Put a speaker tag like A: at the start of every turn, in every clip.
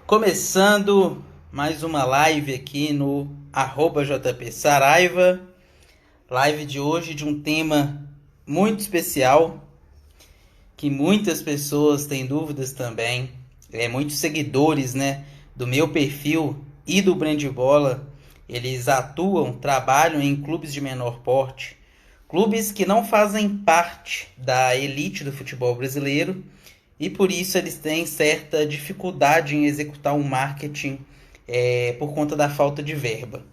A: Começando mais uma live aqui no @JP Saraiva. Live de hoje de um tema muito especial, que muitas pessoas têm dúvidas também. Muitos seguidores, né, do meu perfil e do Brand Bola, eles atuam, trabalham em clubes de menor porte, clubes que não fazem parte da elite do futebol brasileiro e por isso eles têm certa dificuldade em executar um marketing por conta da falta de verba.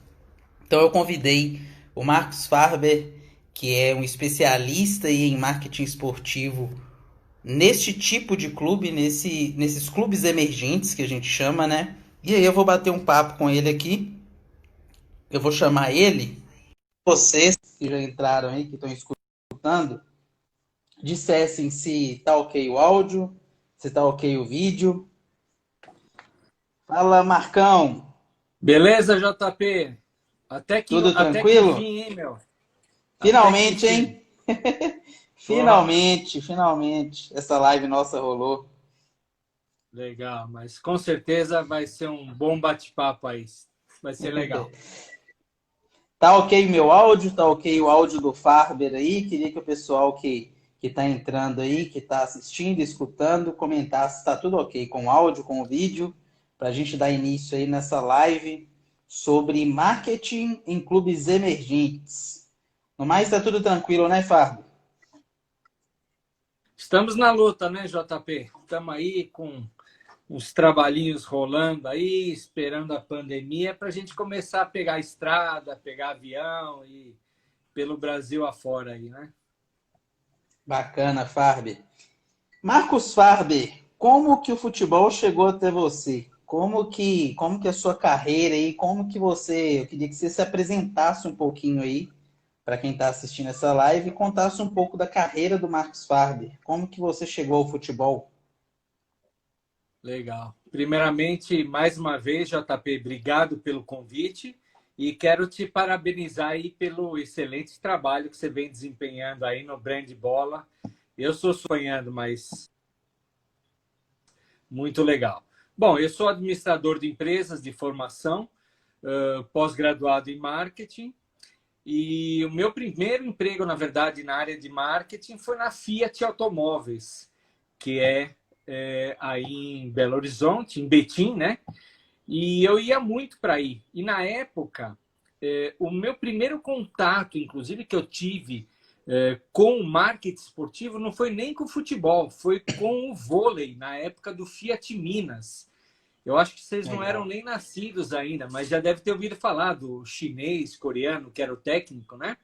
A: Então eu convidei o Marcos Farber, que é um especialista em marketing esportivo neste tipo de clube, nesses clubes emergentes que a gente chama, né? E aí eu vou bater um papo com ele aqui. Eu vou chamar ele. Vocês que já entraram aí, que estão escutando, dissessem se tá ok o áudio, se tá ok o vídeo. Fala, Marcão.
B: Beleza, JP?
A: Tudo
B: Até que
A: tranquilo?
B: enfim, hein, meu? Até que
A: Finalmente,
B: enfim.
A: hein?
B: Ó,
A: Finalmente, essa live nossa rolou.
B: legal, mas com certeza vai ser um bom bate-papo aí. Vai ser legal.
A: Tá ok meu áudio? Tá ok o áudio do Farber aí? Queria que o pessoal que tá entrando aí, que tá assistindo, escutando, comentasse se tá tudo ok com o áudio, com o vídeo, para a gente dar início aí nessa live sobre marketing em clubes emergentes. No mais, tá tudo tranquilo, né, Farber?
B: Estamos na luta, né, JP? Estamos aí com uns trabalhinhos rolando aí, esperando a pandemia para a gente começar a pegar estrada, pegar avião e pelo Brasil afora aí, né?
A: Bacana, Farber. Marcos Farber, como que o futebol chegou até você? Como que a sua carreira aí, eu queria que você se apresentasse um pouquinho aí para quem está assistindo essa live e contasse um pouco da carreira do Marcos Farber. Como que você chegou ao futebol?
B: Legal. Primeiramente, mais uma vez, JP, obrigado pelo convite e quero te parabenizar aí pelo excelente trabalho que você vem desempenhando aí no Brand Bola. Eu sou sonhando, mas muito legal. Bom, eu sou administrador de empresas de formação, pós-graduado em marketing, e o meu primeiro emprego, na verdade, na área de marketing foi na Fiat Automóveis, que é aí em Belo Horizonte, em Betim, né? E eu ia muito para aí. E na época, o meu primeiro contato, inclusive, que eu tive com o marketing esportivo não foi nem com o futebol, foi com o vôlei, na época do Fiat Minas. Eu acho que vocês não eram
A: Legal.
B: nem nascidos ainda, mas já deve ter ouvido falar do chinês, coreano, que era o técnico, né?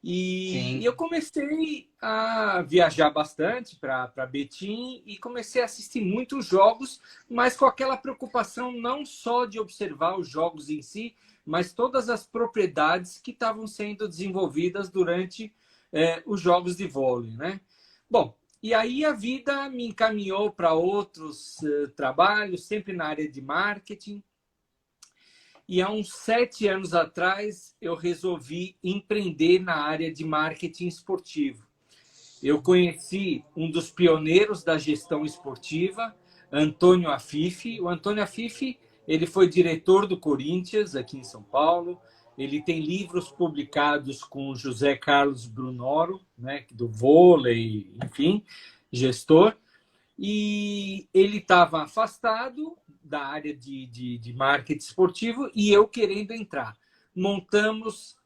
B: E eu
A: Sim.
B: comecei a viajar bastante para Betim e comecei a assistir muitos jogos, mas com aquela preocupação não só de observar os jogos em si, mas todas as propriedades que estavam sendo desenvolvidas durante os jogos de vôlei, né? Bom, e aí a vida me encaminhou para outros trabalhos, sempre na área de marketing. E há uns 7 anos atrás, eu resolvi empreender na área de marketing esportivo. Eu conheci um dos pioneiros da gestão esportiva, Antônio Afife. O Antônio Afife, ele foi diretor do Corinthians, aqui em São Paulo. Ele tem livros publicados com José Carlos Brunoro, né, do vôlei, enfim, gestor. E ele estava afastado da área de marketing esportivo e eu querendo entrar. Montamos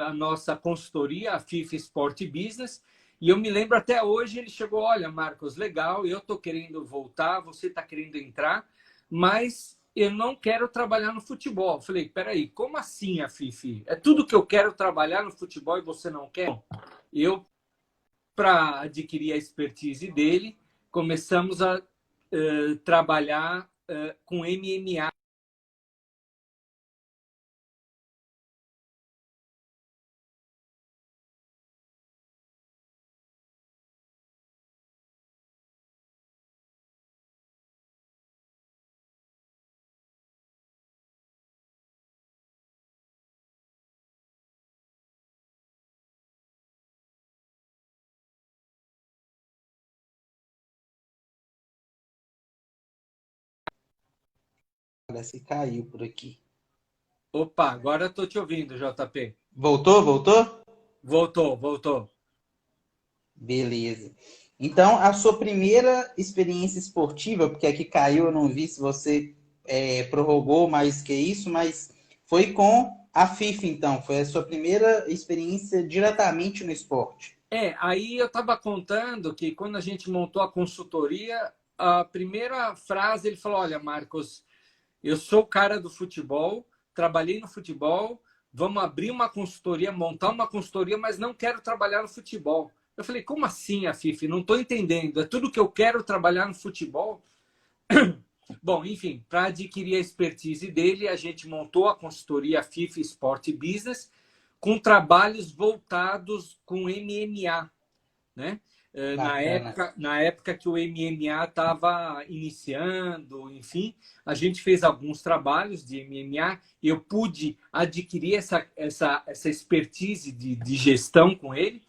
B: a nossa consultoria, a FIFA Sport Business, e eu me lembro até hoje, ele chegou, olha, Marcos, legal, eu estou querendo voltar, você está querendo entrar, mas eu não quero trabalhar no futebol. Eu falei, peraí, como assim a Fifi? É tudo que eu quero trabalhar no futebol e você não quer? Eu, para adquirir a expertise dele, começamos a trabalhar com MMA.
A: Parece que caiu por aqui.
B: Opa, agora eu tô te ouvindo, JP.
A: Voltou? Voltou?
B: Voltou, voltou.
A: Beleza. Então, a sua primeira experiência esportiva, porque aqui caiu, eu não vi se você prorrogou mais que isso, mas foi com a FIFA, então. Foi a sua primeira experiência diretamente no esporte.
B: Aí eu estava contando que quando a gente montou a consultoria, a primeira frase ele falou: Olha, Marcos, eu sou o cara do futebol, trabalhei no futebol, vamos abrir uma consultoria, montar uma consultoria, mas não quero trabalhar no futebol. Eu falei: Como assim, a FIFA? Não estou entendendo. É tudo que eu quero trabalhar no futebol? Bom, enfim, para adquirir a expertise dele, a gente montou a consultoria FIFA Sport Business com trabalhos voltados com MMA, né?
A: Bacana.
B: Na época que o MMA estava iniciando, enfim, a gente fez alguns trabalhos de MMA. Eu pude adquirir essa expertise de gestão com ele.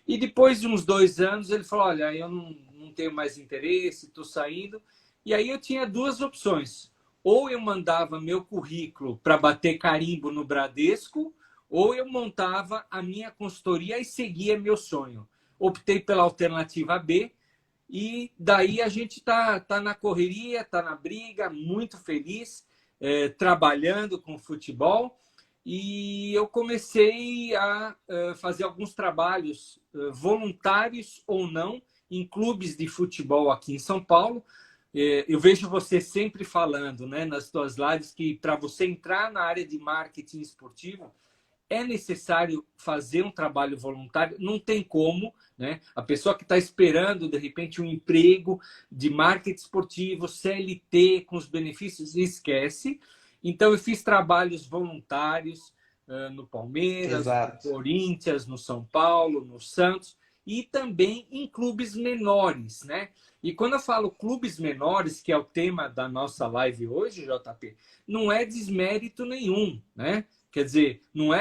B: E depois de uns 2 anos, ele falou: Olha, eu não tenho mais interesse, estou saindo. E aí eu tinha duas opções. Ou eu mandava meu currículo para bater carimbo no Bradesco, ou eu montava a minha consultoria e seguia meu sonho. Optei pela alternativa B, e daí a gente tá na correria, tá na briga, muito feliz, trabalhando com futebol. E eu comecei a fazer alguns trabalhos voluntários ou não em clubes de futebol aqui em São Paulo. Eu vejo você sempre falando, né, nas suas lives, que para você entrar na área de marketing esportivo é necessário fazer um trabalho voluntário. Não tem como, né? A pessoa que está esperando, de repente, um emprego de marketing esportivo, CLT, com os benefícios, esquece. Então, eu fiz trabalhos voluntários no Palmeiras, no
A: Exato.
B: Corinthians, no São Paulo, no Santos, e também em clubes menores, né? E quando eu falo clubes menores, que é o tema da nossa live hoje, JP, não é desmérito nenhum, né? Quer dizer, não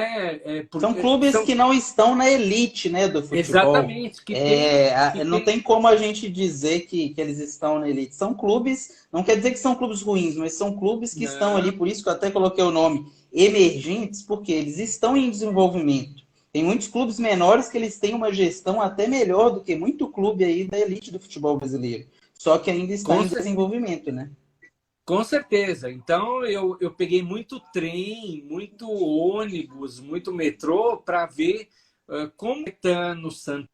A: São
B: porque
A: clubes
B: são
A: que não estão na elite, né, do futebol.
B: exatamente que tem que
A: Não
B: tem
A: tem como a gente dizer que eles estão na elite. São clubes, não quer dizer que são clubes ruins, mas são clubes que estão ali,
B: não,
A: por isso que eu até coloquei o nome emergentes, porque eles estão em desenvolvimento. Tem muitos clubes menores que eles têm uma gestão até melhor do que muito clube aí da elite do futebol brasileiro. Só que ainda está
B: com,
A: em desenvolvimento, né?
B: com certeza. Então eu peguei muito trem, muito ônibus, muito metrô para ver como está no Santo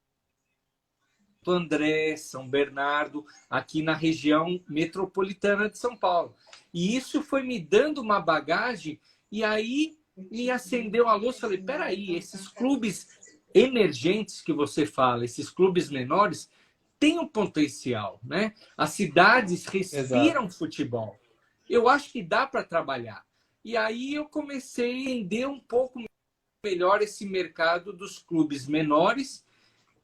B: André, São Bernardo, aqui na região metropolitana de São Paulo. E isso foi me dando uma bagagem, e aí me acendeu a luz. Falei: peraí, esses clubes emergentes que você fala, esses clubes menores, têm um potencial, né? As cidades
A: Exato.
B: respiram futebol. Eu acho que dá para trabalhar. E aí eu comecei a entender um pouco melhor esse mercado dos clubes menores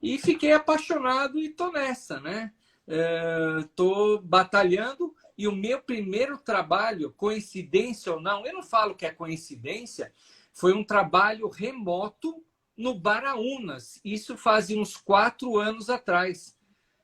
B: e fiquei apaixonado e tô nessa, né? Tô batalhando, e o meu primeiro trabalho, coincidência ou não, eu não falo que é coincidência, foi um trabalho remoto no Baraunas. Isso fazia uns 4 anos atrás,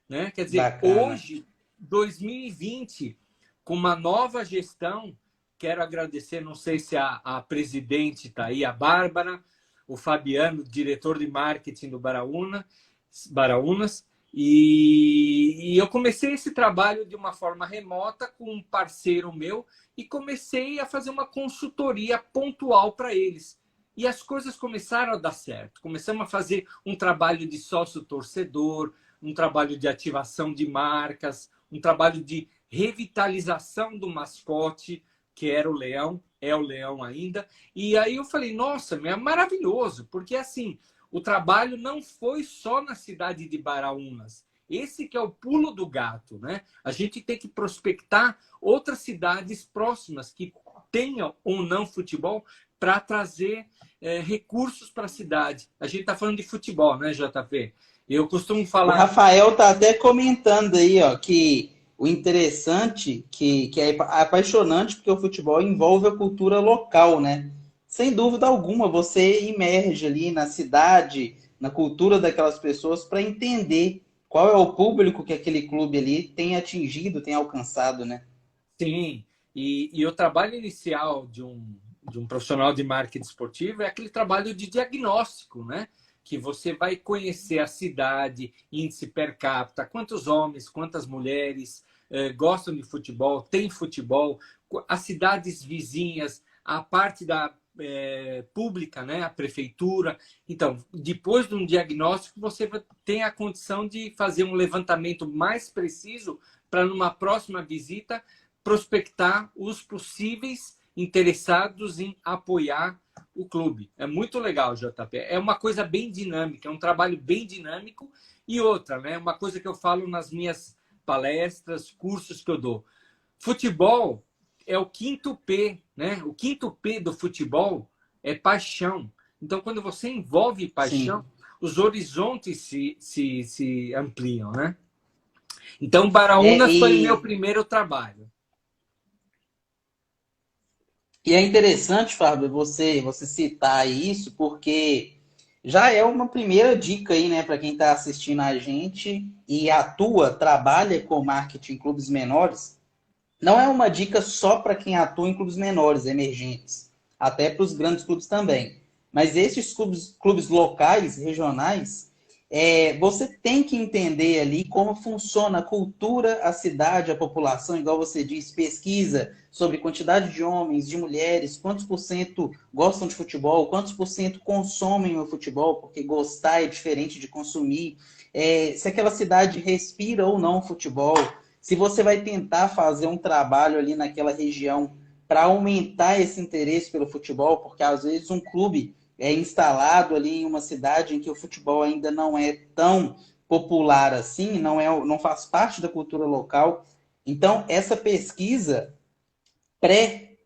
B: né? Quer dizer,
A: Bacana.
B: hoje, 2020, com uma nova gestão, quero agradecer, não sei se a presidente está aí, a Bárbara, o Fabiano, diretor de marketing do Baraunas, e eu comecei esse trabalho de uma forma remota com um parceiro meu e comecei a fazer uma consultoria pontual para eles. E as coisas começaram a dar certo. Começamos a fazer um trabalho de sócio-torcedor, um trabalho de ativação de marcas, um trabalho de revitalização do mascote, que era o leão, é o leão ainda. E aí eu falei: nossa, é maravilhoso, porque assim, o trabalho não foi só na cidade de Baraunas. Esse que é o pulo do gato, né? A gente tem que prospectar outras cidades próximas que tenham ou não futebol para trazer recursos para a cidade. A gente está falando de futebol, né, JP? Eu costumo
A: O
B: falar.
A: Rafael tá até comentando aí, ó, que o interessante, que é apaixonante, porque o futebol envolve a cultura local, né? Sem dúvida alguma, você imerge ali na cidade, na cultura daquelas pessoas para entender qual é o público que aquele clube ali tem atingido, tem alcançado, né?
B: Sim, E o trabalho inicial de um profissional de marketing esportivo é aquele trabalho de diagnóstico, né? Que você vai conhecer a cidade, índice per capita, quantos homens, quantas mulheres gostam de futebol, tem futebol, as cidades vizinhas, a parte da pública, né? A prefeitura. Então, depois de um diagnóstico, você tem a condição de fazer um levantamento mais preciso para, numa próxima visita, prospectar os possíveis interessados em apoiar o clube. É muito legal, JP. É uma coisa bem dinâmica, é um trabalho bem dinâmico. E outra, né? Uma coisa que eu falo nas minhas palestras, cursos que eu dou. Futebol é o quinto P, né? O quinto P do futebol é paixão. Então, quando você envolve paixão,
A: Sim.
B: os horizontes se ampliam, né? Então,
A: É,
B: Baraunas foi o meu primeiro trabalho.
A: e é interessante, Fábio, você citar isso, porque já é uma primeira dica aí, né, para quem está assistindo a gente e atua, trabalha com marketing em clubes menores. Não é uma dica só para quem atua em clubes menores, emergentes, até para os grandes clubes também. Mas esses clubes locais, regionais, você tem que entender ali como funciona a cultura, a cidade, a população, igual você diz, pesquisa sobre quantidade de homens, de mulheres, quantos por cento gostam de futebol, quantos por cento consomem o futebol, porque gostar é diferente de consumir, se aquela cidade respira ou não futebol, se você vai tentar fazer um trabalho ali naquela região para aumentar esse interesse pelo futebol, porque às vezes um clube é instalado ali em uma cidade em que o futebol ainda não é tão popular assim, não faz parte da cultura local. Então, essa pesquisa pré,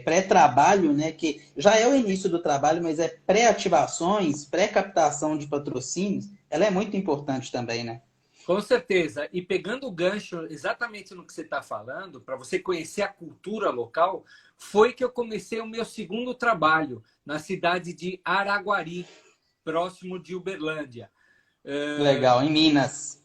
A: pré-trabalho, né, que já é o início do trabalho, mas é pré-ativações, pré-captação de patrocínios, ela é muito importante também, né?
B: Com certeza. E pegando o gancho exatamente no que você está falando, para você conhecer a cultura local, foi que eu comecei o meu segundo trabalho na cidade de Araguari, próximo de Uberlândia.
A: Legal, em Minas.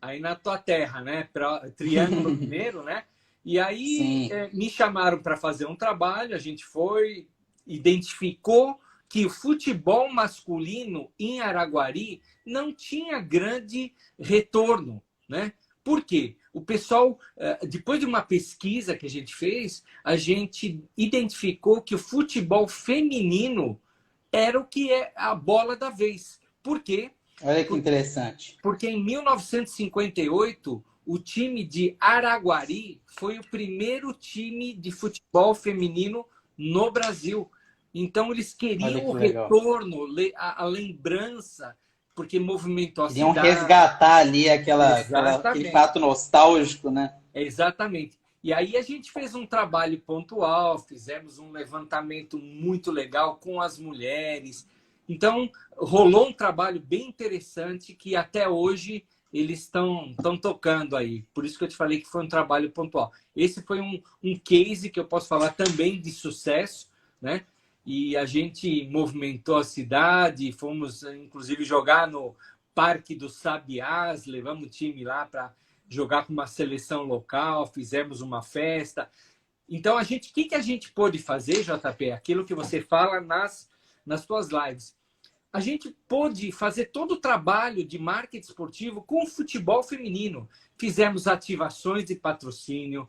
B: Aí na tua terra, né? Triângulo Mineiro, né? E aí
A: Sim.
B: me chamaram para fazer um trabalho, a gente foi, identificou que o futebol masculino em Araguari não tinha grande retorno, né? Por quê? O pessoal, depois de uma pesquisa que a gente fez, a gente identificou que o futebol feminino era o que é a bola da vez. Por quê?
A: Olha que interessante.
B: Porque em 1958, o time de Araguari foi o primeiro time de futebol feminino no Brasil. Então, eles
A: Olha
B: queriam o
A: que legal.
B: retorno, a lembrança, porque movimentou a
A: Queriam
B: cidade.
A: resgatar ali aquele
B: Exatamente.
A: fato nostálgico, né?
B: Exatamente. E aí a gente fez um trabalho pontual, fizemos um levantamento muito legal com as mulheres. Então, rolou um trabalho bem interessante que até hoje eles estão tocando aí. Por isso que eu te falei que foi um trabalho pontual. Esse foi um case que eu posso falar também de sucesso, né? E a gente movimentou a cidade, fomos inclusive jogar no Parque dos Sabiás, levamos o time lá para jogar com uma seleção local, fizemos uma festa. Então, o que a gente pôde fazer, JP? Aquilo que você fala nas suas lives. A gente pôde fazer todo o trabalho de marketing esportivo com o futebol feminino. Fizemos ativações de patrocínio,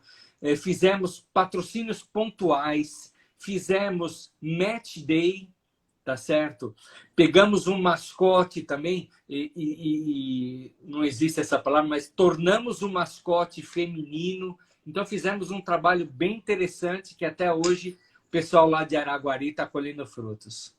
B: fizemos patrocínios pontuais, fizemos match day, tá certo? Pegamos um mascote também, e não existe essa palavra, mas tornamos um mascote feminino. Então, fizemos um trabalho bem interessante que até hoje o pessoal lá de Araguari está colhendo frutos.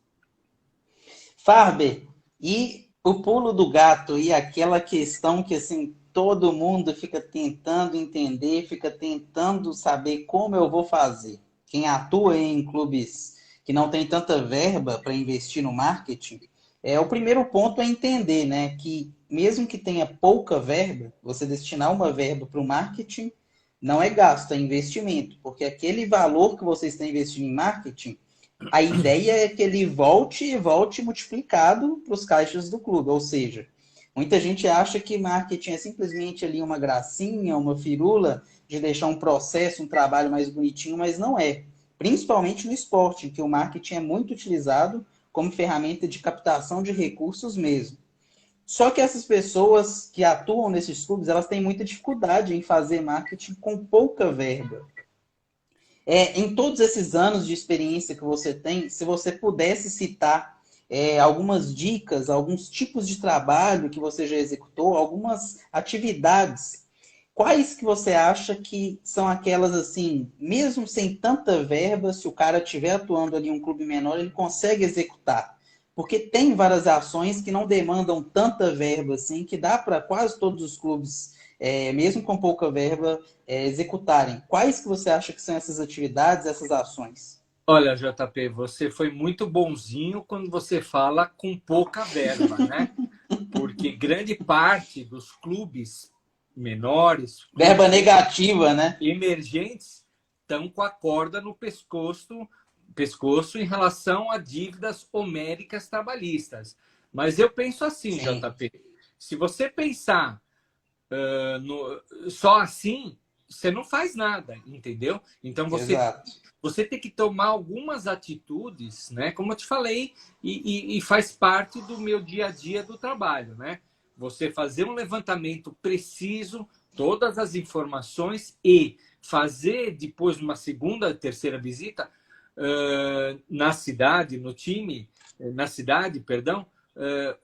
A: Farber, e o pulo do gato e aquela questão que assim todo mundo fica tentando entender, fica tentando saber como eu vou fazer. Quem atua em clubes que não tem tanta verba para investir no marketing, o primeiro ponto é entender, né, que mesmo que tenha pouca verba, você destinar uma verba para o marketing não é gasto, é investimento, porque aquele valor que você está investindo em marketing, a ideia é que ele volte e volte multiplicado para os caixas do clube. Ou seja, muita gente acha que marketing é simplesmente ali uma gracinha, uma firula, de deixar um processo, um trabalho mais bonitinho, mas não é. Principalmente no esporte, em que o marketing é muito utilizado como ferramenta de captação de recursos mesmo. Só que essas pessoas que atuam nesses clubes, elas têm muita dificuldade em fazer marketing com pouca verba. Em todos esses anos de experiência que você tem, se você pudesse citar algumas dicas, alguns tipos de trabalho que você já executou, algumas atividades, quais que você acha que são aquelas assim, mesmo sem tanta verba, se o cara estiver atuando ali em um clube menor, ele consegue executar? Porque tem várias ações que não demandam tanta verba assim, que dá para quase todos os clubes, mesmo com pouca verba, executarem. Quais que você acha que são essas atividades, essas ações?
B: Olha, JP, você foi muito bonzinho quando você fala com pouca verba, né? Porque grande parte dos clubes menores,
A: Verba
B: clubes
A: negativa, né?
B: emergentes, estão com a corda no pescoço em relação a dívidas homéricas trabalhistas. Mas eu penso assim,
A: Sim,
B: JP, se você pensar só assim, você não faz nada, entendeu? Então
A: exato.
B: você tem que tomar algumas atitudes, né? Como eu te falei, e faz parte do meu dia a dia do trabalho, né? Você fazer um levantamento preciso, todas as informações e fazer depois uma segunda, terceira visita na cidade, no time, na cidade, perdão,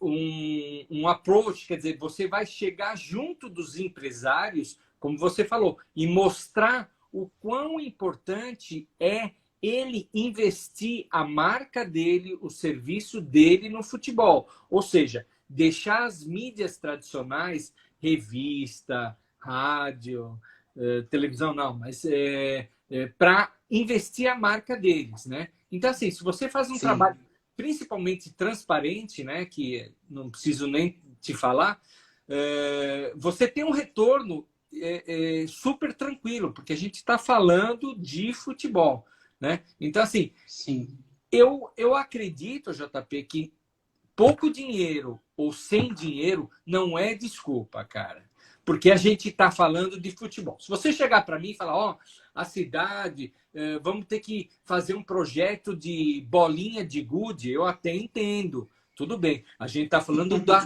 B: um approach, quer dizer, você vai chegar junto dos empresários, como você falou, e mostrar o quão importante é ele investir a marca dele, o serviço dele no futebol. Ou seja, deixar as mídias tradicionais, revista, rádio, televisão não, mas para investir a marca deles, né? Então, assim, se você faz um
A: Sim,
B: trabalho principalmente transparente, né, que não preciso nem te falar, você tem um retorno super tranquilo, porque a gente está falando de futebol, né? Então, assim,
A: sim.
B: eu acredito, JP, que pouco dinheiro ou sem dinheiro não é desculpa, cara. Porque a gente está falando de futebol. Se você chegar para mim e falar, ó, a cidade, vamos ter que fazer um projeto de bolinha de gude, eu até entendo. Tudo bem. A gente está falando da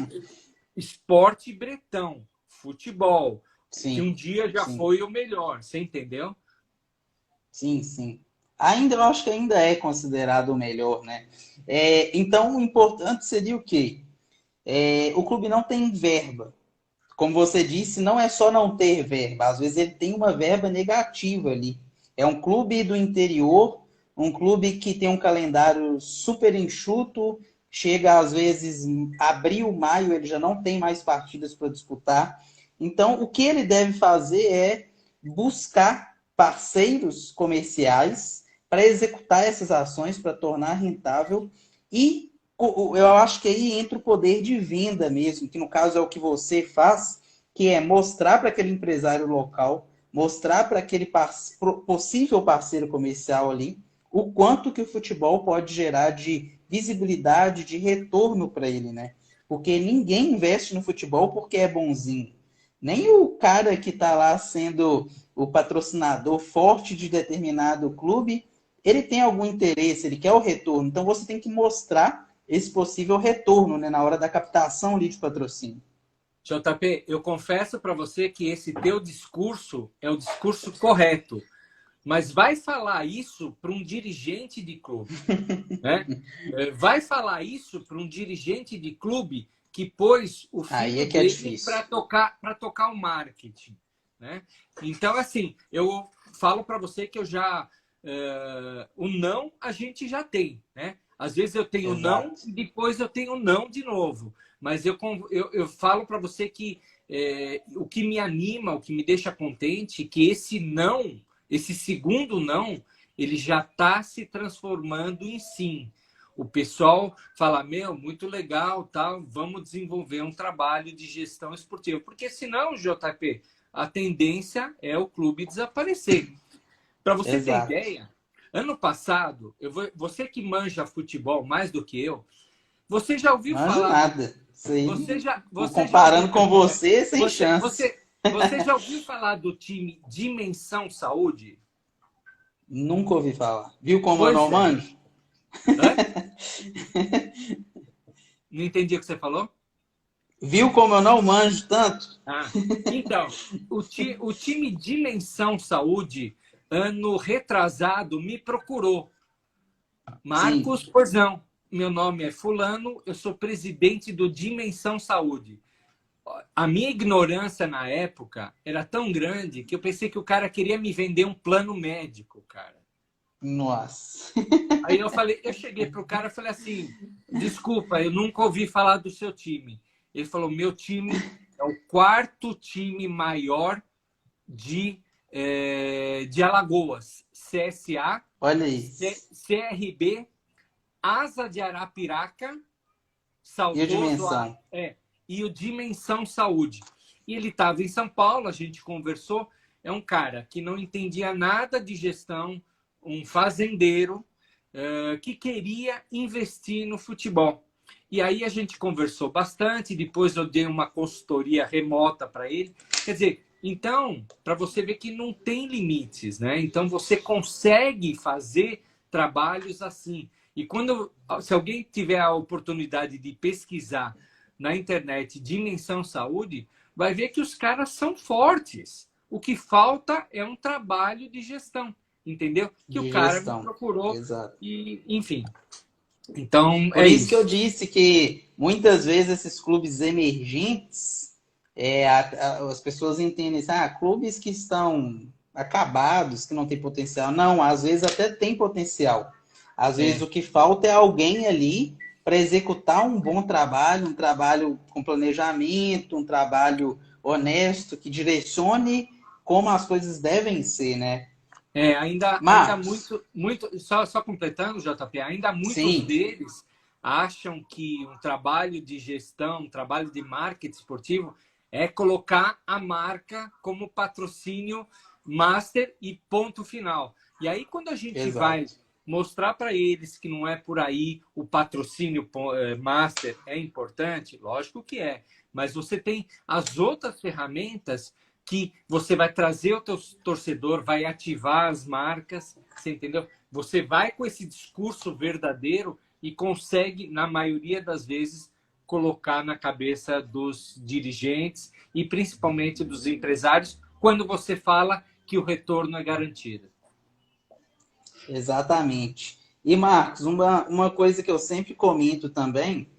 B: esporte bretão, futebol, que um
A: Sim,
B: dia já
A: sim,
B: foi o melhor. Você entendeu?
A: sim, sim. Ainda, eu acho que ainda é considerado o melhor, né? Então, o importante seria o quê? O clube não tem verba. Como você disse, não é só não ter verba, às vezes ele tem uma verba negativa ali. É um clube do interior, um clube que tem um calendário super enxuto, chega às vezes abril, maio, ele já não tem mais partidas para disputar. Então, o que ele deve fazer é buscar parceiros comerciais para executar essas ações, para tornar rentável e eu acho que aí entra o poder de venda mesmo, que no caso é o que você faz, que é mostrar para aquele empresário local, mostrar para aquele possível parceiro comercial ali, o quanto que o futebol pode gerar de visibilidade, de retorno para ele, né? Porque ninguém investe no futebol porque é bonzinho. Nem o cara que está lá sendo o patrocinador forte de determinado clube, ele tem algum interesse, ele quer o retorno. Então você tem que mostrar esse possível retorno, né, na hora da captação ali de patrocínio.
B: JP, eu confesso para você que esse teu discurso é o discurso correto, mas vai falar isso para um dirigente de clube, né? Vai falar isso para um dirigente de clube que pôs o
A: Aí é
B: filho
A: que é
B: dele
A: difícil.
B: para tocar o marketing, né? Então, assim, eu falo para você que eu já o não a gente já tem, né? Às vezes eu tenho não
A: Exato.
B: e depois eu tenho não de novo. Mas eu falo para você que o que me anima, o que me deixa contente, que esse não, esse segundo não, ele já está se transformando em sim. O pessoal fala, meu, muito legal, tal, vamos desenvolver um trabalho de gestão esportiva. Porque senão, JP, a tendência é o clube desaparecer. Para você ter
A: Exato.
B: ideia, ano passado, você que manja futebol mais do que eu, você já ouviu
A: Manjo
B: falar do.
A: nada. Isso aí,
B: Você já ouviu.
A: comparando com você, sem
B: Você,
A: chance.
B: Você já ouviu falar do time Dimensão Saúde?
A: Nunca ouvi falar. Viu como eu não
B: Pois é.
A: manjo?
B: Hã? Não entendi o que você falou?
A: Viu como eu não manjo tanto?
B: Ah, então, o time Dimensão Saúde, ano retrasado, me procurou.
A: Sim.
B: Marcos, pois não. Meu nome é Fulano, eu sou presidente do Dimensão Saúde. A minha ignorância na época era tão grande que eu pensei que o cara queria me vender um plano médico, cara.
A: Nossa.
B: Aí eu cheguei pro cara e falei assim: desculpa, eu nunca ouvi falar do seu time. Ele falou: meu time é o quarto time maior de Alagoas. CSA,
A: Olha isso.
B: CRB, Asa de Arapiraca,
A: E a
B: saudoso
A: dimensão?
B: e o Dimensão Saúde. E ele estava em São Paulo, a gente conversou. É um cara que não entendia nada de gestão, um fazendeiro que queria investir no futebol. E aí a gente conversou bastante, depois eu dei uma consultoria remota para ele. Quer dizer, então, para você ver que não tem limites, né? Então você consegue fazer trabalhos assim. E se alguém tiver a oportunidade de pesquisar na internet Dimensão Saúde, vai ver que os caras são fortes. O que falta é um trabalho de gestão, entendeu? Que o
A: De
B: cara me
A: gestão.
B: procurou
A: Exato.
B: e, enfim. Então,
A: Por
B: é
A: isso que eu
B: isso.
A: disse que muitas vezes esses clubes emergentes, as pessoas entendem assim, clubes que estão acabados, que não têm potencial. Não, às vezes até tem potencial. Às vezes
B: É.
A: o que falta é alguém ali para executar um bom trabalho, um trabalho com planejamento, um trabalho honesto, que direcione como as coisas devem ser, né?
B: Ainda
A: Marcos,
B: muito, só completando, JP, ainda muitos
A: sim,
B: deles acham que um trabalho de gestão, um trabalho de marketing esportivo é colocar a marca como patrocínio master e ponto final. E aí, quando a gente vai
A: exato.
B: mostrar para eles que não é por aí o patrocínio master é importante, lógico que é, mas você tem as outras ferramentas que você vai trazer o teu torcedor, vai ativar as marcas, você entendeu? Você vai com esse discurso verdadeiro e consegue, na maioria das vezes, colocar na cabeça dos dirigentes e principalmente dos empresários quando você fala que o retorno é garantido.
A: Exatamente. E, Marcos, uma coisa que eu sempre comento também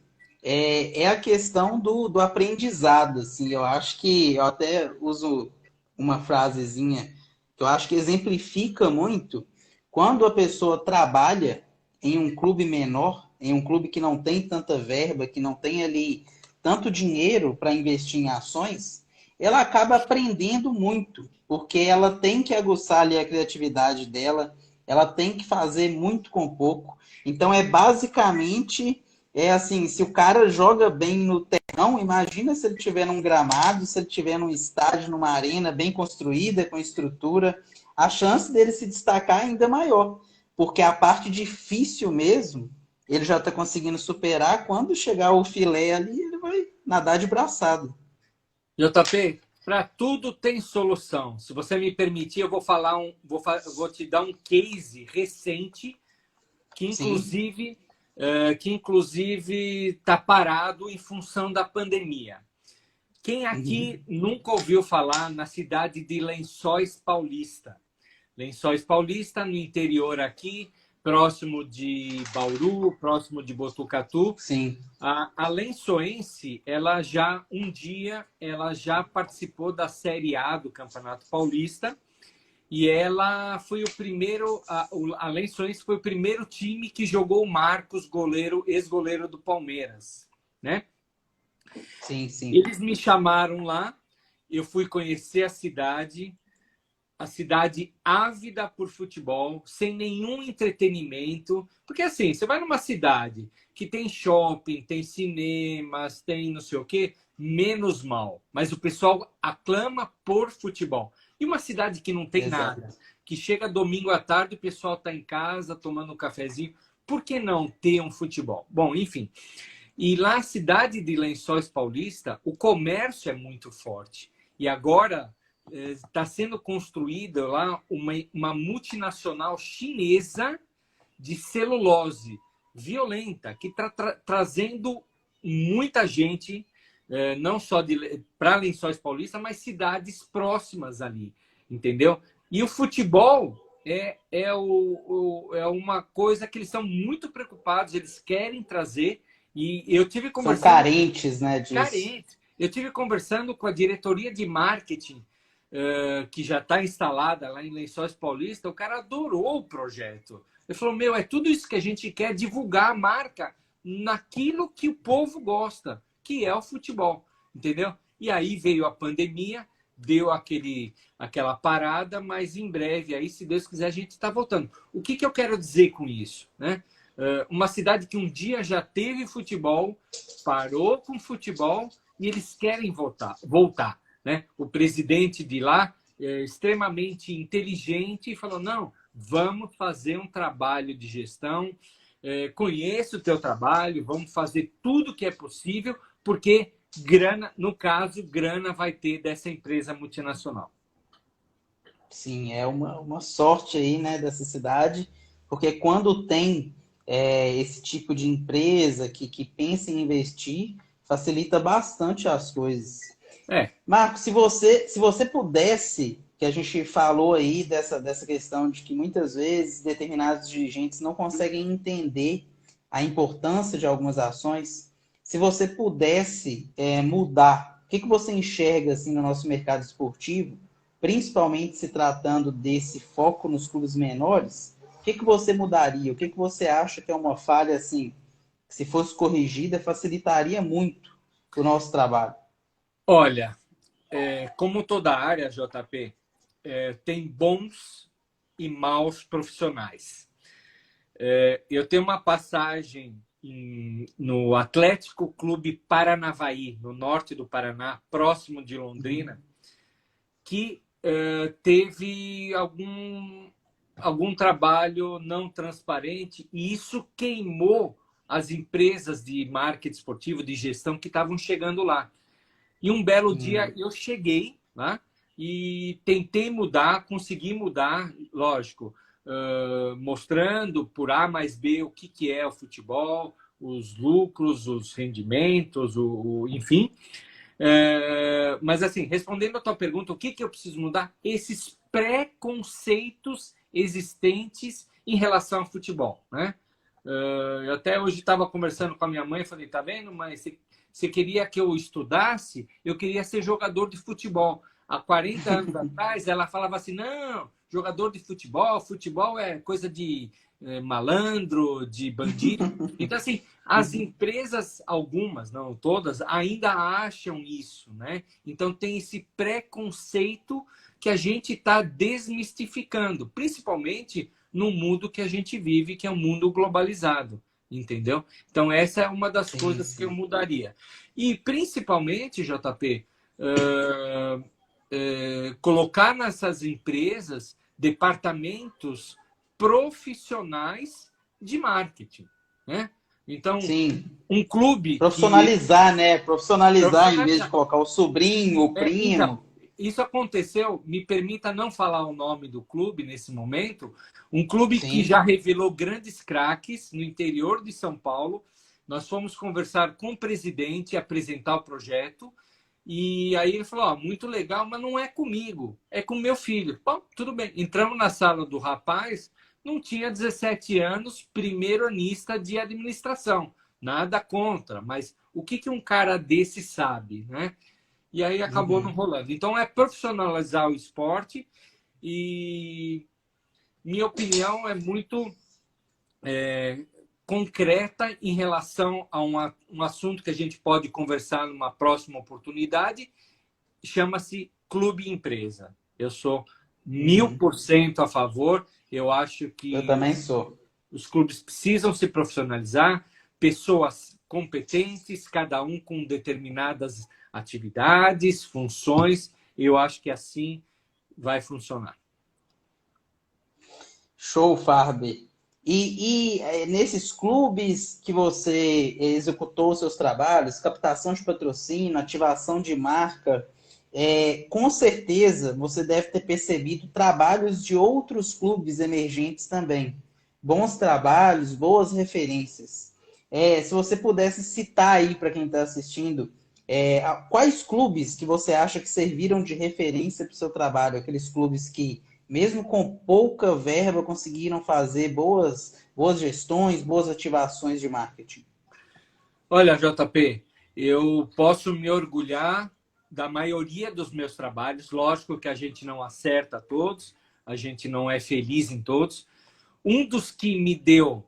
A: é a questão do aprendizado. Assim, eu acho que eu até uso uma frasezinha que eu acho que exemplifica muito quando a pessoa trabalha em um clube menor, em um clube que não tem tanta verba, que não tem ali tanto dinheiro para investir em ações, ela acaba aprendendo muito, porque ela tem que aguçar ali a criatividade dela, ela tem que fazer muito com pouco. Então é basicamente assim, se o cara joga bem no terrão, imagina se ele tiver num gramado, se ele tiver num estádio, numa arena bem construída, com estrutura, a chance dele se destacar é ainda maior, porque a parte difícil mesmo, ele já está conseguindo superar, quando chegar o filé ali, ele vai nadar de braçada.
B: JP, para tudo tem solução. Se você me permitir, eu vou falar vou te dar um case recente que
A: Sim.
B: inclusive está parado em função da pandemia. Quem aqui
A: Uhum.
B: nunca ouviu falar na cidade de Lençóis Paulista? Lençóis Paulista, no interior aqui, próximo de Bauru, próximo de Botucatu.
A: Sim.
B: A Lençoense, ela já participou da Série A do Campeonato Paulista e ela foi o primeiro, a Lençoense foi o primeiro time que jogou o Marcos, goleiro, ex-goleiro do Palmeiras, né?
A: Sim, sim.
B: Eles me chamaram lá, eu fui conhecer a cidade ávida por futebol, sem nenhum entretenimento. Porque assim, você vai numa cidade que tem shopping, tem cinemas, tem não sei o quê, menos mal. Mas o pessoal aclama por futebol. E uma cidade que não tem nada,
A: Exato.
B: que chega domingo à tarde, o pessoal está em casa tomando um cafezinho. Por que não ter um futebol? Bom, enfim. E lá, a cidade de Lençóis Paulista, o comércio é muito forte. E agora está sendo construída lá uma multinacional chinesa de celulose violenta, que está trazendo muita gente, não só para Lençóis Paulista, mas cidades próximas ali, entendeu? E o futebol é uma coisa que eles são muito preocupados, eles querem trazer, e eu tive
A: São
B: conversando...
A: carentes, né, disso.
B: Carentes. Eu tive conversando com a diretoria de marketing, que já está instalada lá em Lençóis Paulista, o cara adorou o projeto. Ele falou, meu, é tudo isso que a gente quer, divulgar a marca naquilo que o povo gosta, que é o futebol, entendeu? E aí veio a pandemia, deu aquela parada, mas em breve, aí, se Deus quiser, a gente está voltando. O que eu quero dizer com isso, né? Uma cidade que um dia já teve futebol, parou com futebol e eles querem voltar, né? O presidente de lá é extremamente inteligente e falou, não, vamos fazer um trabalho de gestão, conheço o teu trabalho, vamos fazer tudo que é possível, porque grana, no caso, grana vai ter dessa empresa multinacional.
A: Sim, é uma sorte aí, né, dessa cidade, porque quando tem esse tipo de empresa que pensa em investir, facilita bastante as coisas.
B: É,
A: Marcos, se você pudesse, que a gente falou aí dessa questão de que muitas vezes determinados dirigentes não conseguem entender a importância de algumas ações, se você pudesse mudar, o que você enxerga assim, no nosso mercado esportivo, principalmente se tratando desse foco nos clubes menores, o que você mudaria? O que você acha que é uma falha assim, que se fosse corrigida, facilitaria muito o nosso trabalho?
B: olha, como toda área, JP, tem bons e maus profissionais. Eu tenho uma passagem no Atlético Clube Paranavaí, no norte do Paraná, próximo de Londrina, que teve algum trabalho não transparente e isso queimou as empresas de marketing esportivo, de gestão que estavam chegando lá. E um belo dia eu cheguei lá e tentei mudar, consegui mudar, lógico, mostrando por A mais B o que é o futebol, os lucros, os rendimentos, enfim. Mas, assim, respondendo a tua pergunta, o que eu preciso mudar? Esses preconceitos existentes em relação ao futebol, né? Eu até hoje estava conversando com a minha mãe e falei, tá vendo, mãe, você queria que eu estudasse? Eu queria ser jogador de futebol. Há 40 anos atrás, ela falava assim, não, jogador de futebol é coisa de malandro, de bandido. Então, assim, as empresas, algumas, não todas, ainda acham isso, né? Então, tem esse preconceito que a gente está desmistificando, principalmente no mundo que a gente vive, que é um mundo globalizado, entendeu? Então, essa é uma das coisas que eu mudaria. E, principalmente, JP, colocar nessas empresas departamentos profissionais de marketing, né? Então,
A: Sim.
B: um clube que...
A: Profissionalizar, né? Profissionalizar em vez de colocar o sobrinho, o
B: Então,
A: primo.
B: isso aconteceu, me permita não falar o nome do clube nesse momento, um clube que
A: Sim.
B: já revelou grandes craques no interior de São Paulo. Nós fomos conversar com o presidente, apresentar o projeto, e aí ele falou, muito legal, mas não é comigo, é com meu filho. Bom, tudo bem. Entramos na sala do rapaz, não tinha 17 anos, primeiro anista de administração. Nada contra, mas o que um cara desse sabe, né? E aí acabou não rolando. Então, é profissionalizar o esporte e minha opinião é muito concreta em relação a um assunto que a gente pode conversar numa próxima oportunidade, chama-se clube empresa. Eu sou 1000% a favor. Eu acho
A: Eu
B: que
A: também sou.
B: os clubes precisam se profissionalizar, pessoas competentes, cada um com determinadas atividades, funções. Eu acho que assim vai funcionar.
A: Show, Farber. E nesses clubes que você executou seus trabalhos, captação de patrocínio, ativação de marca, com certeza você deve ter percebido trabalhos de outros clubes emergentes também. Bons trabalhos, boas referências. Se você pudesse citar aí para quem está assistindo, quais clubes que você acha que serviram de referência para o seu trabalho? Aqueles clubes que, mesmo com pouca verba, conseguiram fazer boas gestões, boas ativações de marketing.
B: Olha, JP, eu posso me orgulhar da maioria dos meus trabalhos. Lógico que a gente não acerta todos, a gente não é feliz em todos. Um dos que me deu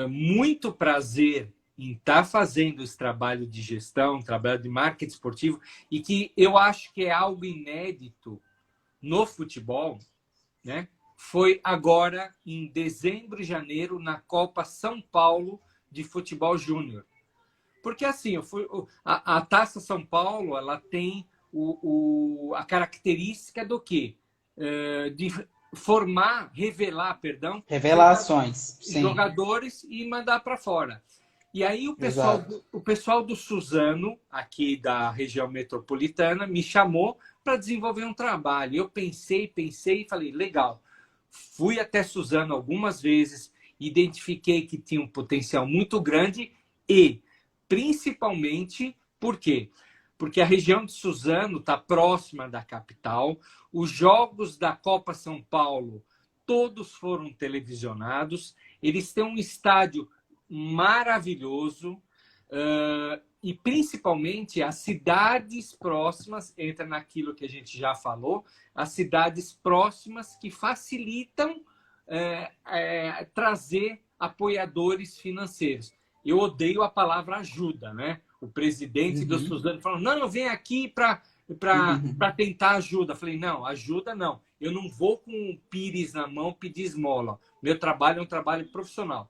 B: muito prazer em estar fazendo esse trabalho de gestão, trabalho de marketing esportivo, e que eu acho que é algo inédito no futebol, né? Foi agora em dezembro e janeiro na Copa São Paulo de Futebol Júnior. Porque assim, a Taça São Paulo, ela tem a característica do quê? De revelar, perdão,
A: Revelações, sim.
B: jogadores e mandar para fora. E aí
A: Exato.
B: o pessoal do Suzano, aqui da região metropolitana, me chamou para desenvolver um trabalho. Eu pensei e falei, legal. Fui até Suzano algumas vezes, identifiquei que tinha um potencial muito grande e, principalmente, por quê? Porque a região de Suzano está próxima da capital. Os jogos da Copa São Paulo, todos foram televisionados. Eles têm um estádio maravilhoso. E, principalmente, as cidades próximas, entra naquilo que a gente já falou, as cidades próximas que facilitam trazer apoiadores financeiros. Eu odeio a palavra ajuda, né? O presidente do Suzano falou, não, vem aqui para tentar ajuda. Eu falei, não, ajuda não. Eu não vou com um pires na mão pedir esmola. Meu trabalho é um trabalho profissional.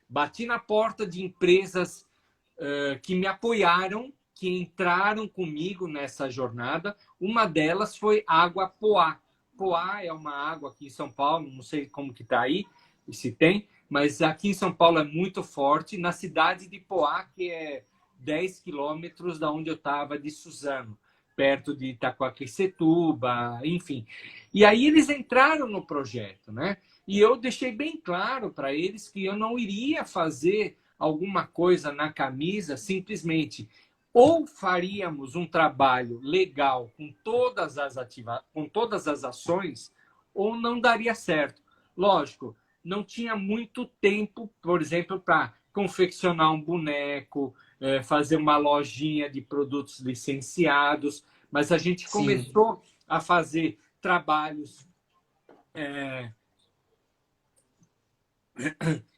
B: Bati na porta de empresas que me apoiaram, que entraram comigo nessa jornada. Uma delas foi Água Poá. Poá é uma água aqui em São Paulo, não sei como que está aí, se tem, mas aqui em São Paulo é muito forte, na cidade de Poá, que é 10 quilômetros da onde eu estava, de Suzano, perto de Itacoaquecetuba, enfim. E aí eles entraram no projeto, né? E eu deixei bem claro para eles que eu não iria fazer alguma coisa na camisa simplesmente. Ou faríamos um trabalho legal com todas as ações, ou não daria certo. Lógico, não tinha muito tempo, por exemplo, para confeccionar um boneco, fazer uma lojinha de produtos licenciados, mas a gente começou a fazer trabalhos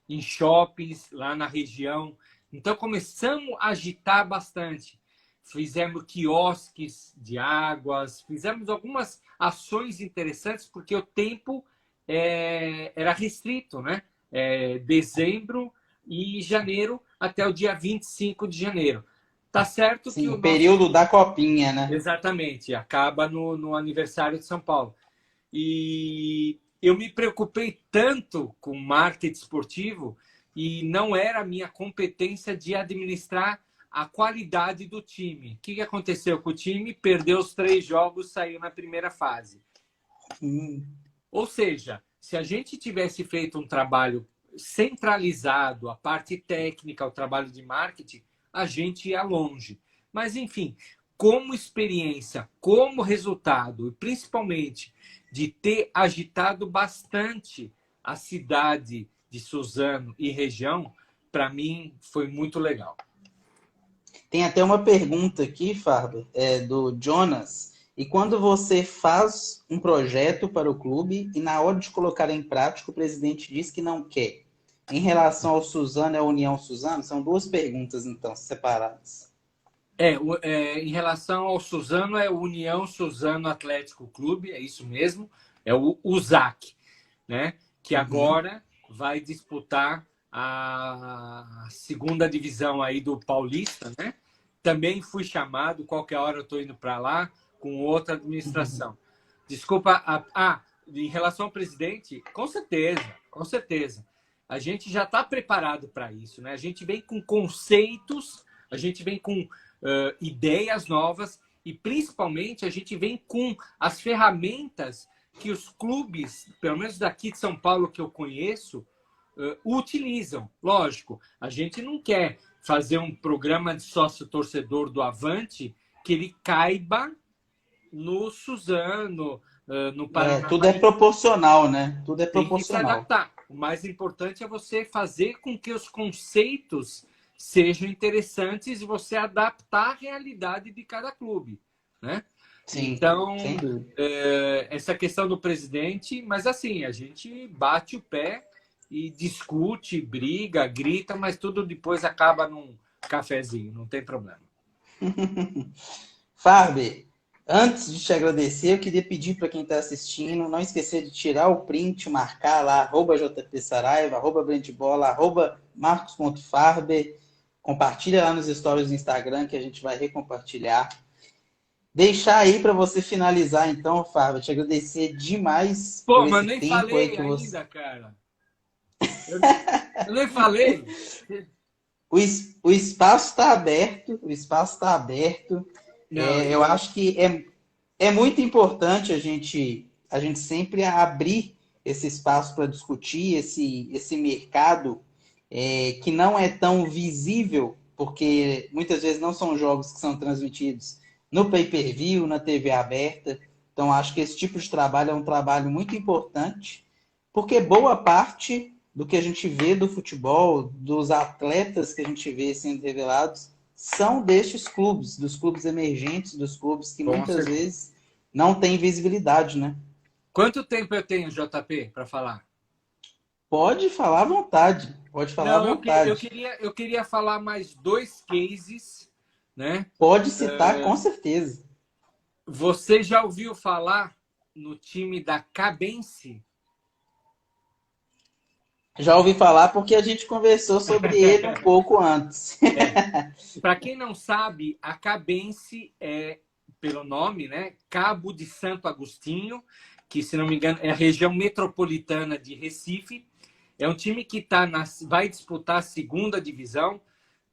B: em shoppings lá na região. Então começamos a agitar bastante. Fizemos quiosques de águas, fizemos algumas ações interessantes, porque o tempo era restrito, né? Dezembro e janeiro até o dia 25 de janeiro. Tá certo que
A: Sim,
B: o
A: o período
B: nosso...
A: da copinha, né?
B: Exatamente, acaba no aniversário de São Paulo. E eu me preocupei tanto com marketing esportivo e não era a minha competência de administrar a qualidade do time. O que aconteceu com o time? Perdeu os 3 jogos, saiu na primeira fase. Ou seja, se a gente tivesse feito um trabalho centralizado, a parte técnica, o trabalho de marketing, a gente ia longe. Mas, enfim, como experiência, como resultado, e principalmente de ter agitado bastante a cidade de Suzano e região, para mim foi muito legal.
A: Tem até uma pergunta aqui, Farber, do Jonas. E quando você faz um projeto para o clube e na hora de colocar em prática o presidente diz que não quer? Em relação ao Suzano e à União Suzano, são 2 perguntas, então, separadas.
B: Em relação ao Suzano, é o União Suzano Atlético Clube, é isso mesmo, é o USAC, né? Que agora vai disputar a segunda divisão aí do Paulista, né? Também fui chamado, qualquer hora eu estou indo para lá, com outra administração. Desculpa, em relação ao presidente, com certeza, com certeza. A gente já está preparado para isso, né? A gente vem com conceitos, a gente vem com ideias novas E, principalmente, a gente vem com as ferramentas que os clubes, pelo menos daqui de São Paulo que eu conheço, utilizam. Lógico, a gente não quer fazer um programa de sócio-torcedor do Avante que ele caiba no Suzano, no Paraná.
A: Tudo é proporcional, né? Tudo é
B: Tem que se
A: proporcional.
B: adaptar. O mais importante é você fazer com que os conceitos sejam interessantes e você adaptar a realidade de cada clube, né?
A: Sim,
B: Então,
A: sem dúvida.
B: essa questão do presidente, mas assim, a gente bate o pé e discute, briga, grita, mas tudo depois acaba num cafezinho, não tem problema.
A: Farber, antes de te agradecer, eu queria pedir para quem está assistindo, não esquecer de tirar o print, marcar lá, @jpsaraiva, @brandbola, @marcos.farber, compartilha lá nos stories do Instagram que a gente vai recompartilhar. Deixar aí para você finalizar, então, Farber, te agradecer demais
B: Pô,
A: por
B: mas
A: esse
B: nem
A: tempo aí
B: falei
A: que você...
B: ainda, cara. Eu nem falei.
A: O espaço está aberto, o espaço está aberto.
B: Não,
A: Eu acho que é muito importante a gente sempre abrir esse espaço para discutir esse mercado que não é tão visível, porque muitas vezes não são jogos que são transmitidos no pay-per-view, na TV aberta. Então, acho que esse tipo de trabalho é um trabalho muito importante, porque boa parte do que a gente vê do futebol, dos atletas que a gente vê sendo revelados, são destes clubes, dos clubes emergentes, dos clubes que
B: com
A: muitas
B: certeza.
A: vezes não têm visibilidade, né?
B: Quanto tempo eu tenho, JP, para falar?
A: Pode falar à vontade, pode falar à
B: Não,
A: vontade.
B: eu queria falar mais dois cases, né?
A: Pode citar com certeza.
B: Você já ouviu falar no time da Cabense?
A: Já ouvi falar porque a gente conversou sobre ele um pouco antes.
B: Para quem não sabe, a Cabense é, pelo nome, né? Cabo de Santo Agostinho, que, se não me engano, é a região metropolitana de Recife. É um time que vai disputar a segunda divisão.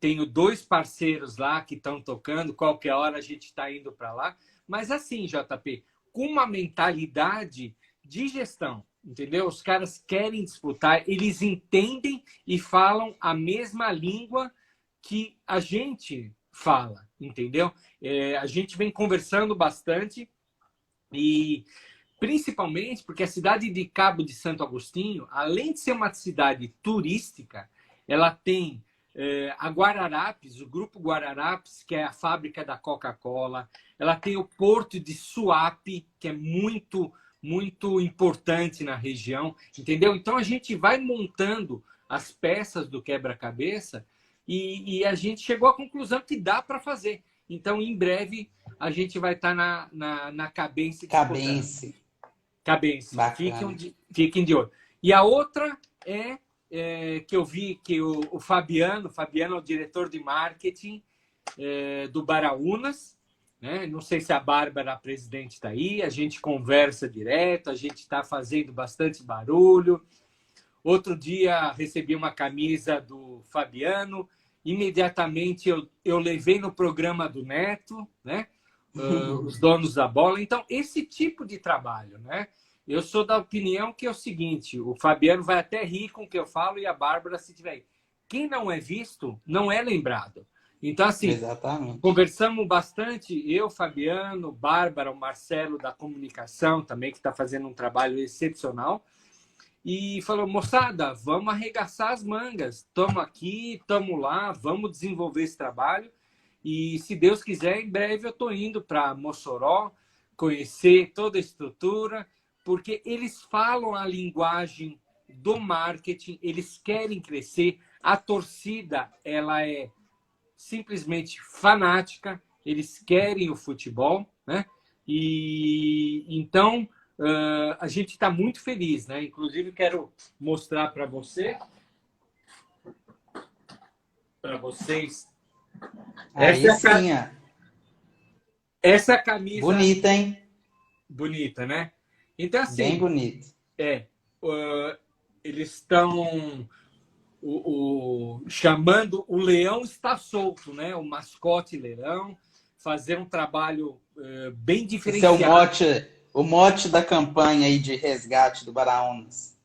B: Tenho dois parceiros lá que estão tocando. Qualquer hora a gente está indo para lá. Mas assim, JP, com uma mentalidade de gestão, entendeu? Os caras querem disputar, eles entendem e falam a mesma língua que a gente fala, entendeu? A gente vem conversando bastante e principalmente porque a cidade de Cabo de Santo Agostinho, além de ser uma cidade turística, ela tem a Guararapes, o Grupo Guararapes, que é a fábrica da Coca-Cola. Ela tem o Porto de Suape, que é muito, muito importante na região, entendeu? Então, a gente vai montando as peças do quebra-cabeça e a gente chegou à conclusão que dá para fazer. Então, em breve, a gente vai estar na Cabense disputando. Cabense.
A: Bacana.
B: Fiquem de olho. E a outra que eu vi que o Fabiano é o diretor de marketing do Baraunas, né? Não sei se a Bárbara, a presidente, está aí, a gente conversa direto, a gente está fazendo bastante barulho. Outro dia recebi uma camisa do Fabiano, imediatamente eu levei no programa do Neto, né? Os donos da bola. Então, esse tipo de trabalho, né? Eu sou da opinião que é o seguinte, o Fabiano vai até rir com o que eu falo e a Bárbara, se tiver aí. Quem não é visto, não é lembrado. Então, assim,
A: exatamente.
B: Conversamos bastante, eu, Fabiano, Bárbara, o Marcelo da comunicação também, que está fazendo um trabalho excepcional. E falou, moçada, vamos arregaçar as mangas. Estamos aqui, estamos lá, vamos desenvolver esse trabalho. E, se Deus quiser, em breve eu estou indo para Mossoró, conhecer toda a estrutura, porque eles falam a linguagem do marketing, eles querem crescer. A torcida, ela é simplesmente fanática, eles querem o futebol, né? E então a gente está muito feliz, né? Inclusive quero mostrar para vocês.
A: Aí sim,
B: essa camisa
A: bonita, hein?
B: Bonita, né? Então assim,
A: Bem bonita.
B: Eles estão chamando o leão está solto, né? O mascote leão. fazer um trabalho bem
A: Esse é
B: diferenciado.
A: o mote da campanha aí de resgate do Baraunas.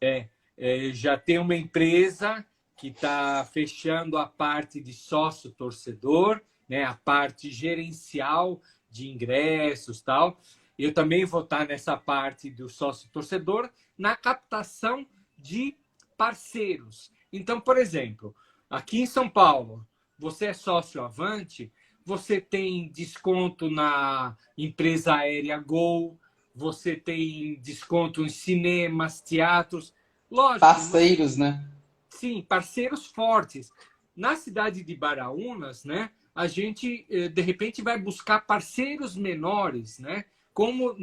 B: Já tem uma empresa que está fechando a parte de sócio-torcedor, né, a parte gerencial de ingressos e tal. Eu também vou estar nessa parte do sócio-torcedor, na captação de parceiros. Então, por exemplo, aqui em São Paulo, você é sócio Avante, você tem desconto na empresa aérea Gol, você tem desconto em cinemas, teatros. Lógico,
A: Parceiros, né?
B: sim, parceiros fortes. Na cidade de Baraunas, né, a gente, de repente, vai buscar parceiros menores, né? Como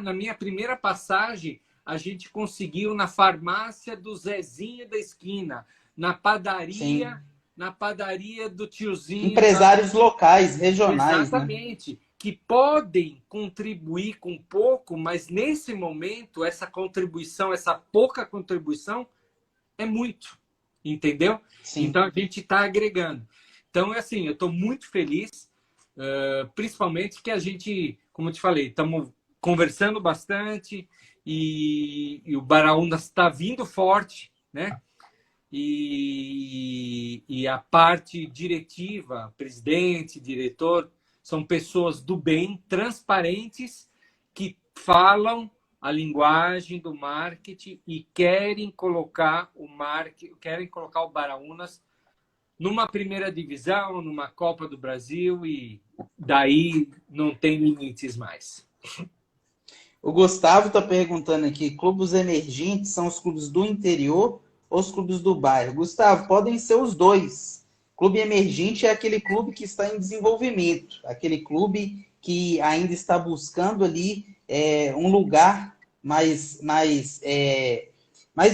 B: na minha primeira passagem, a gente conseguiu na farmácia do Zezinho da esquina, na padaria,
A: Sim.
B: na padaria do tiozinho
A: Empresários locais, regionais, né?
B: Exatamente, que podem contribuir com pouco, mas nesse momento, essa contribuição, essa pouca contribuição, é muito, entendeu?
A: Sim.
B: Então, a gente está agregando. Então, é assim, eu estou muito feliz, principalmente que a gente, como eu te falei, estamos conversando bastante e o Baraunas está vindo forte, né? E a parte diretiva, presidente, diretor, são pessoas do bem, transparentes, que falam a linguagem do marketing e querem colocar o Baraunas numa primeira divisão, numa Copa do Brasil, e daí não tem limites mais.
A: O Gustavo está perguntando aqui, clubes emergentes são os clubes do interior ou os clubes do bairro? Gustavo, podem ser os dois. Clube emergente é aquele clube que está em desenvolvimento, aquele clube que ainda está buscando ali um lugar mais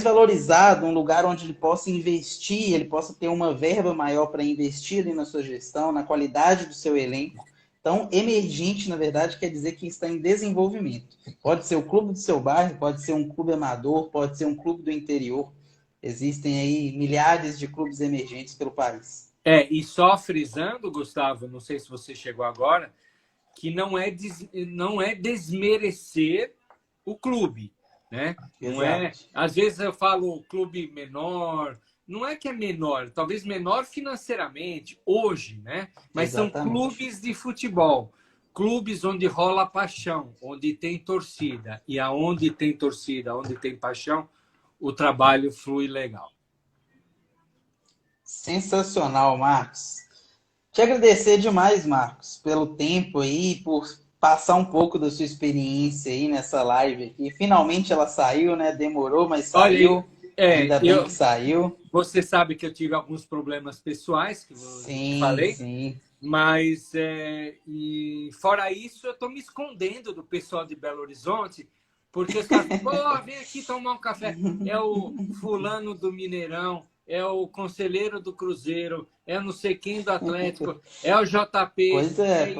A: valorizado, um lugar onde ele possa investir, ele possa ter uma verba maior para investir ali na sua gestão, na qualidade do seu elenco. Então, emergente, na verdade, quer dizer que está em desenvolvimento. Pode ser o clube do seu bairro, pode ser um clube amador, pode ser um clube do interior. Existem aí milhares de clubes emergentes pelo país.
B: E só frisando, Gustavo, não sei se você chegou agora, que não é desmerecer o clube, né? Não é, às vezes eu falo clube menor, não é que é menor, talvez menor financeiramente hoje, né? Mas
A: Exatamente.
B: São clubes de futebol, clubes onde rola paixão, onde tem torcida, e aonde tem torcida, onde tem paixão, o trabalho flui legal.
A: Sensacional, Marcos. Te agradecer demais, Marcos, pelo tempo aí, por passar um pouco da sua experiência aí nessa live aqui. Finalmente ela saiu, né? Demorou, mas saiu. Ainda bem que saiu.
B: Você sabe que eu tive alguns problemas pessoais, que eu falei.
A: Sim.
B: Mas, e fora isso, eu estou me escondendo do pessoal de Belo Horizonte, porque os caras vem aqui tomar um café. É o fulano do Mineirão, é o conselheiro do Cruzeiro, é não sei quem do Atlético, é o JP.
A: Pois é.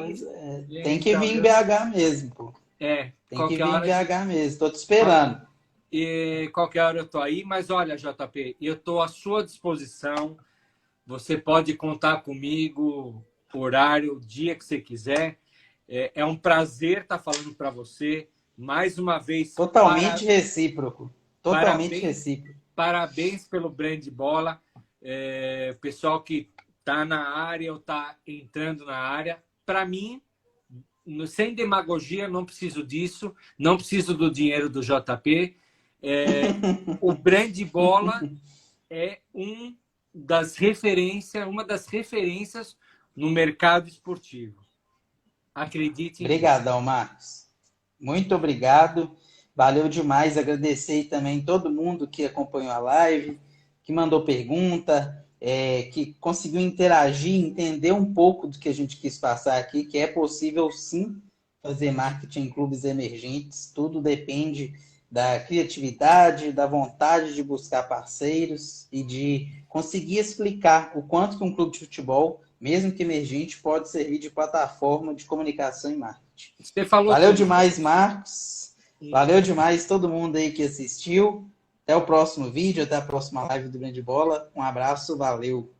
A: Tem que vir em BH mesmo, pô. Tem que vir em BH mesmo. Estou te esperando.
B: E qualquer hora eu estou aí, mas olha, JP, eu estou à sua disposição. Você pode contar comigo, horário, o dia que você quiser. É um prazer estar falando para você. Mais uma vez.
A: Totalmente recíproco. Totalmente recíproco.
B: Parabéns pelo Brand Bola. Pessoal que está na área ou está entrando na área. Para mim, sem demagogia, não preciso disso. Não preciso do dinheiro do JP. O Brand Bola é uma das referências no mercado esportivo. Acredite em
A: Obrigadão, Marcos. Muito obrigado. Valeu demais. Agradecer também todo mundo que acompanhou a live, que mandou pergunta, que conseguiu interagir, entender um pouco do que a gente quis passar aqui, que é possível sim fazer marketing em clubes emergentes. Tudo depende da criatividade, da vontade de buscar parceiros e de conseguir explicar o quanto que um clube de futebol, mesmo que emergente, pode servir de plataforma de comunicação e marketing. Valeu demais, Marcos. Valeu demais todo mundo aí que assistiu. Até o próximo vídeo, até a próxima live do Grande Bola. Um abraço, valeu.